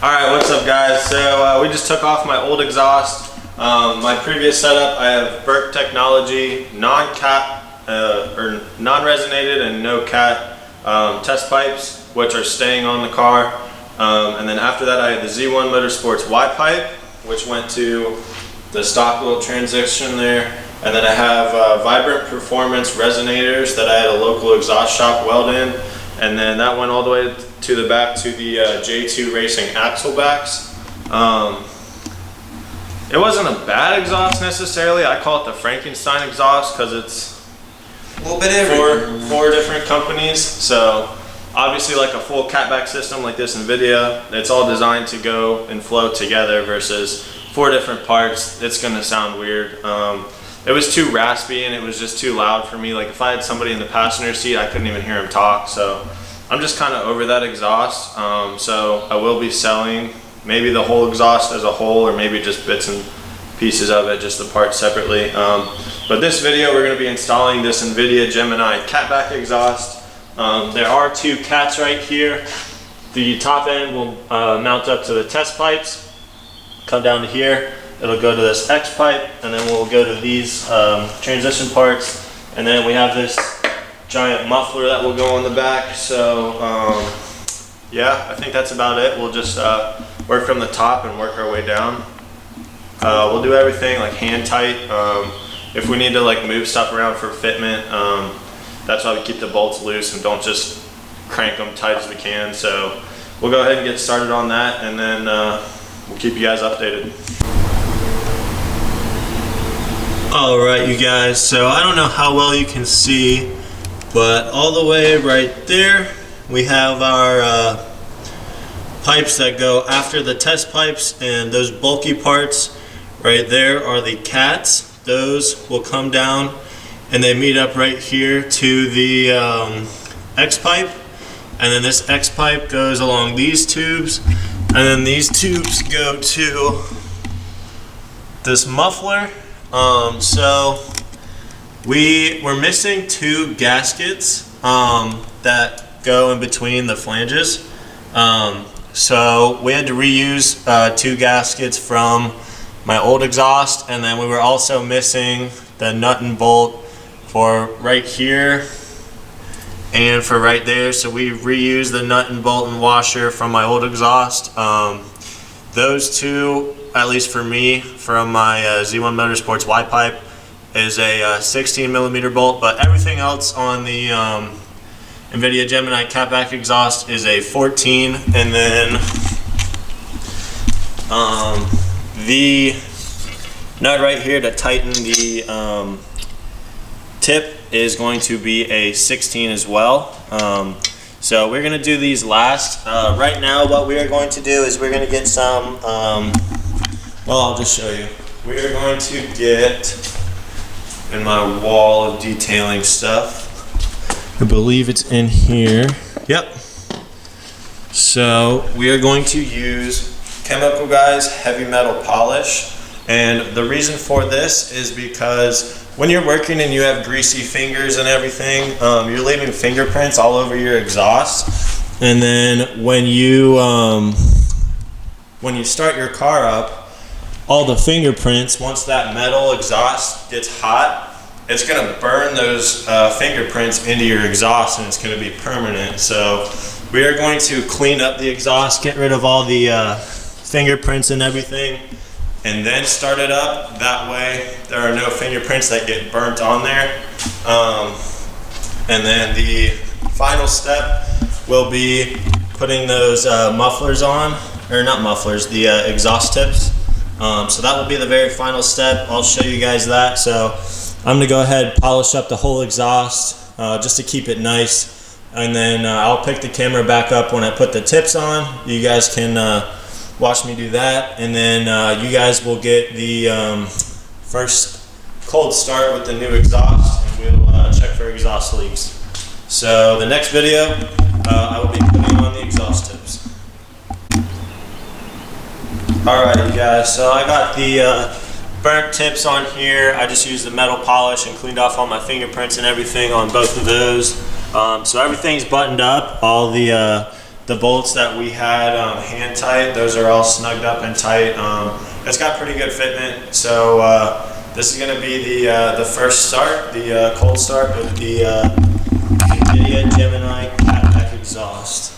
Alright, what's up guys? So we just took off my old exhaust. My previous setup, I have Burke Technology non-cat or non-resonated and no cat test pipes, which are staying on the car. And then after that I had the Z1 Motorsports Y pipe, which went to the stock little transition there. And then I have Vibrant Performance resonators that I had a local exhaust shop weld in. And then that went all the way to the back to the J2 Racing axle backs. It wasn't a bad exhaust necessarily. I call it the Frankenstein exhaust because it's a little bit everywhere. Four different companies. So obviously like a full catback system like this Invidia, it's all designed to go and flow together versus 4 different parts. It's gonna sound weird. It was too raspy and it was just too loud for me. Like if I had somebody in the passenger seat, I couldn't even hear him talk. So I'm just kind of over that exhaust. So I will be selling maybe the whole exhaust as a whole, or maybe just bits and pieces of it, just the parts separately. But this video, we're gonna be installing this Invidia Gemini catback exhaust. There are 2 cats right here. The top end will mount up to the test pipes, come down to here. It'll go to this X pipe, and then we'll go to these transition parts. And then we have this giant muffler that will go on the back. So yeah, I think that's about it. We'll just work from the top and work our way down. We'll do everything like hand tight. If we need to like move stuff around for fitment, that's why we keep the bolts loose and don't just crank them tight as we can. So we'll go ahead and get started on that, and then we'll keep you guys updated. Alright you guys, so I don't know how well you can see, but all the way right there we have our pipes that go after the test pipes, and those bulky parts right there are the cats. Those will come down and they meet up right here to the X pipe, and then this X pipe goes along these tubes, and then these tubes go to this muffler. So we're missing 2 gaskets that go in between the flanges. So we had to reuse 2 gaskets from my old exhaust, and then we were also missing the nut and bolt for right here and for right there. So we reused the nut and bolt and washer from my old exhaust. Those 2, at least for me, from my Z1 Motorsports Y pipe, is a 16 millimeter bolt, but everything else on the Invidia Gemini catback exhaust is a 14, and then the nut right here to tighten the tip is going to be a 16 as well. So we're going to do these last. Right now what we are going to do is we're going to get some, well, I'll just show you. We are going to get in my wall of detailing stuff. I believe it's in here. Yep. So we are going to use Chemical Guys heavy metal polish. And the reason for this is because when you're working and you have greasy fingers and everything, you're leaving fingerprints all over your exhaust. And then when you start your car up, all the fingerprints, once that metal exhaust gets hot, it's going to burn those fingerprints into your exhaust, and it's going to be permanent. So we are going to clean up the exhaust, get rid of all the fingerprints and everything, and then start it up. That way there are no fingerprints that get burnt on there. And then the final step will be putting those mufflers on, or not mufflers, the exhaust tips. So that will be the very final step. I'll show you guys that. So I'm gonna go ahead and polish up the whole exhaust just to keep it nice, and then I'll pick the camera back up when I put the tips on. You guys can watch me do that, and then you guys will get the first cold start with the new exhaust, and we'll check for exhaust leaks. So the next video I will be putting on the exhaust tips. Alright you guys, so I got the burnt tips on here. I just used the metal polish and cleaned off all my fingerprints and everything on both of those. So everything's buttoned up. All the the bolts that we had hand tight, those are all snugged up and tight. It's got pretty good fitment, so this is going to be the first start, the cold start with the Invidia Gemini catback exhaust.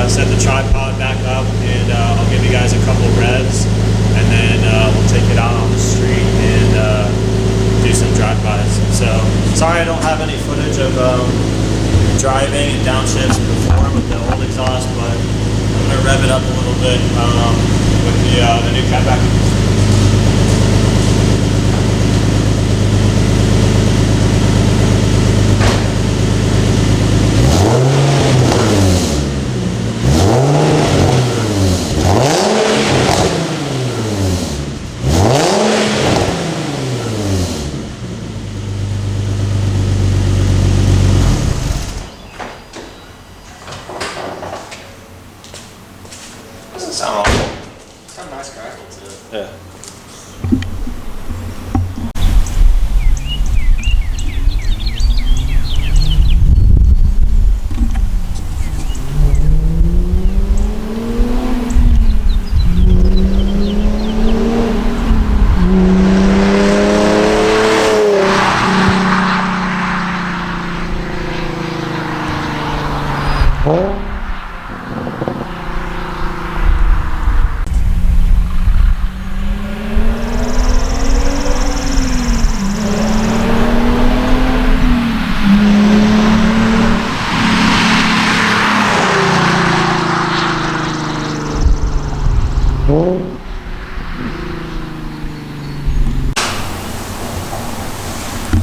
Set the tripod back up and I'll give you guys a couple revs and then we'll take it out on the street and do some drive-bys. So sorry I don't have any footage of driving and downshifts before with the old exhaust, but I'm going to rev it up a little bit with the new catback. Doesn't sound awful. It's got a nice crackle to it. Yeah.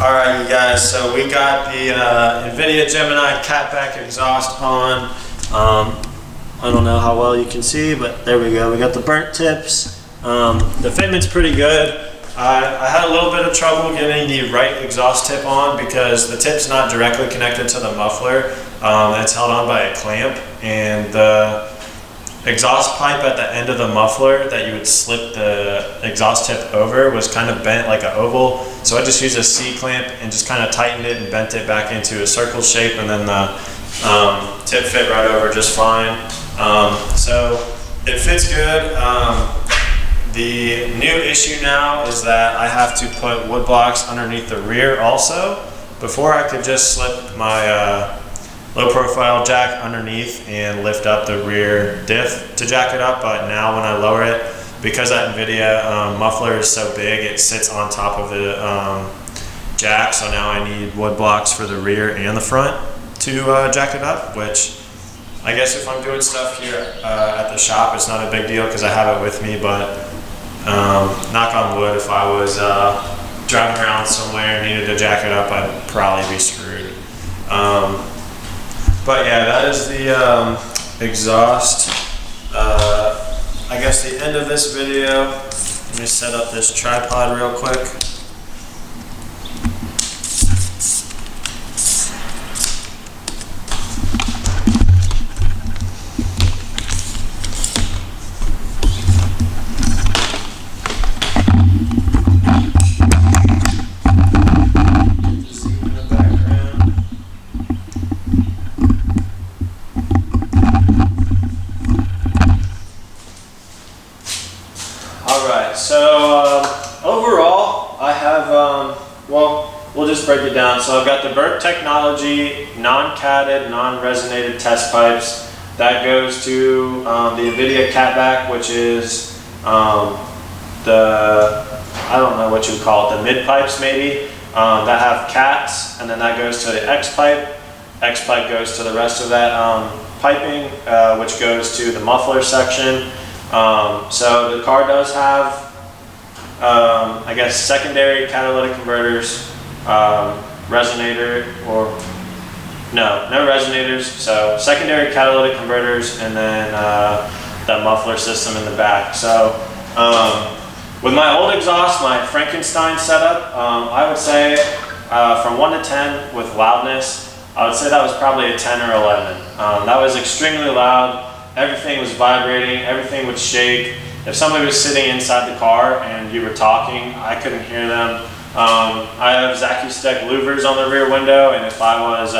Alright you guys, so we got the Invidia Gemini catback exhaust on. I don't know how well you can see, but there we go. We got the burnt tips. The fitment's pretty good. I had a little bit of trouble getting the right exhaust tip on because the tip's not directly connected to the muffler. It's held on by a clamp, and the exhaust pipe at the end of the muffler that you would slip the exhaust tip over was kind of bent like an oval. So I just used a C-clamp and just kind of tightened it and bent it back into a circle shape, and then the tip fit right over just fine. So it fits good. The new issue now is that I have to put wood blocks underneath the rear also. Before I could just slip my low profile jack underneath and lift up the rear diff to jack it up, but now when I lower it, because that Invidia muffler is so big, it sits on top of the jack, so now I need wood blocks for the rear and the front to jack it up, which I guess if I'm doing stuff here at the shop, it's not a big deal because I have it with me, but knock on wood, if I was driving around somewhere and needed to jack it up, I'd probably be screwed. But yeah, that is the exhaust. I guess the end of this video, let me set up this tripod real quick. Alright, so overall, Well, we'll just break it down. So I've got the Burke Technology non-catted, non-resonated test pipes. That goes to the Invidia catback, which is I don't know what you would call it, the mid pipes maybe, that have cats, and then that goes to the X pipe. X pipe goes to the rest of that piping, which goes to the muffler section. So the car does have, I guess, secondary catalytic converters, resonator, or no resonators. So secondary catalytic converters, and then that muffler system in the back. So with my old exhaust, my Frankenstein setup, I would say from 1 to 10 with loudness, I would say that was probably a 10 or 11. That was extremely loud. Everything was vibrating, everything would shake. If somebody was sitting inside the car and you were talking, I couldn't hear them. I have Zachy Stick louvers on the rear window, and if I was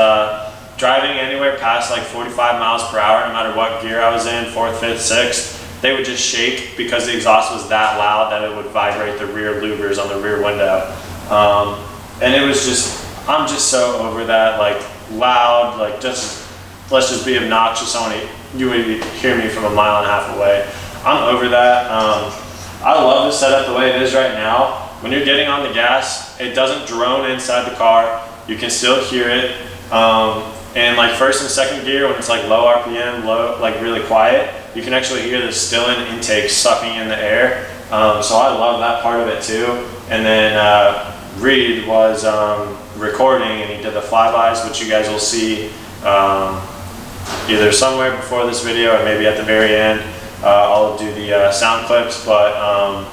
driving anywhere past like 45 miles per hour, no matter what gear I was in, 4th, 5th, 6th, they would just shake because the exhaust was that loud that it would vibrate the rear louvers on the rear window. And it was just, I'm just so over that, like loud, like just, let's just be obnoxious. You would hear me from 1.5 miles away. I'm over that. I love the setup the way it is right now. When you're getting on the gas, it doesn't drone inside the car. You can still hear it. And like 1st and 2nd gear, when it's like low RPM, low, like really quiet, you can actually hear the Stillen intake sucking in the air. So I love that part of it too. And then Reed was recording, and he did the flybys, which you guys will see either somewhere before this video or maybe at the very end. I'll do the sound clips, but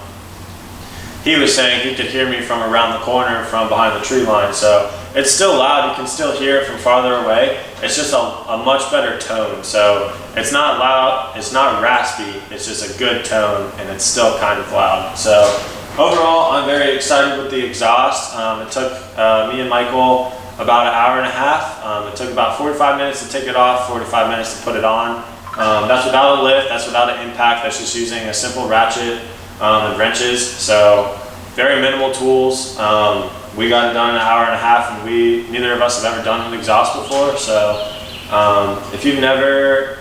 he was saying he could hear me from around the corner from behind the tree line. So it's still loud, you can still hear it from farther away. It's just a much better tone. So it's not loud, it's not raspy, it's just a good tone, and it's still kind of loud. So overall, I'm very excited with the exhaust. It took me and Michael about 1.5 hours. It took about 45 minutes to take it off, 45 minutes to put it on. That's without a lift, that's without an impact, that's just using a simple ratchet and wrenches. So very minimal tools. We got it done in 1.5 hours, and neither of us have ever done an exhaust before. So if you've never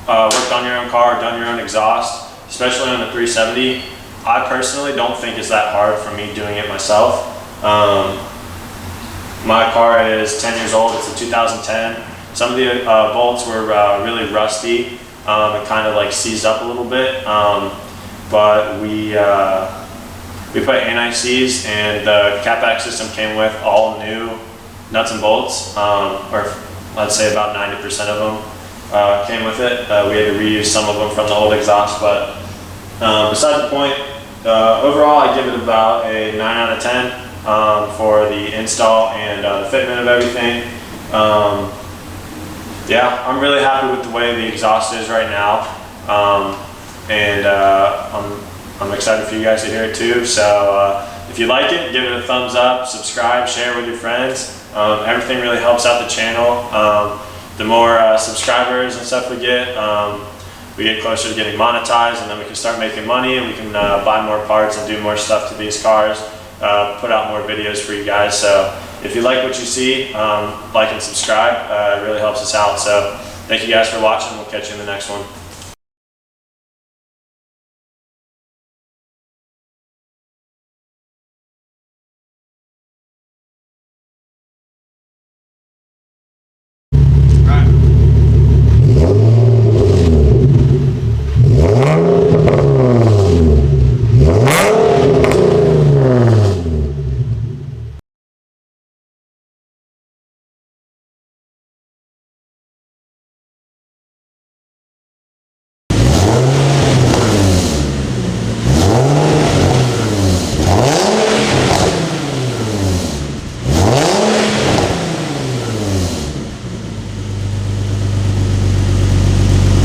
worked on your own car or done your own exhaust, especially on the 370, I personally don't think it's that hard for me doing it myself. My car is 10 years old, it's a 2010. Some of the bolts were really rusty. It kind of like seized up a little bit. But we put anti-seize, and the catback system came with all new nuts and bolts, or let's say about 90% of them came with it. We had to reuse some of them from the old exhaust, but besides the point, overall I give it about a 9 out of 10 for the install and the fitment of everything. Yeah, I'm really happy with the way the exhaust is right now, and I'm excited for you guys to hear it too. So if you like it, give it a thumbs up, subscribe, share with your friends. Everything really helps out the channel. The more subscribers and stuff we get closer to getting monetized, and then we can start making money, and we can buy more parts and do more stuff to these cars, put out more videos for you guys. So if you like what you see, like and subscribe. It really helps us out. So thank you guys for watching. We'll catch you in the next one. Right.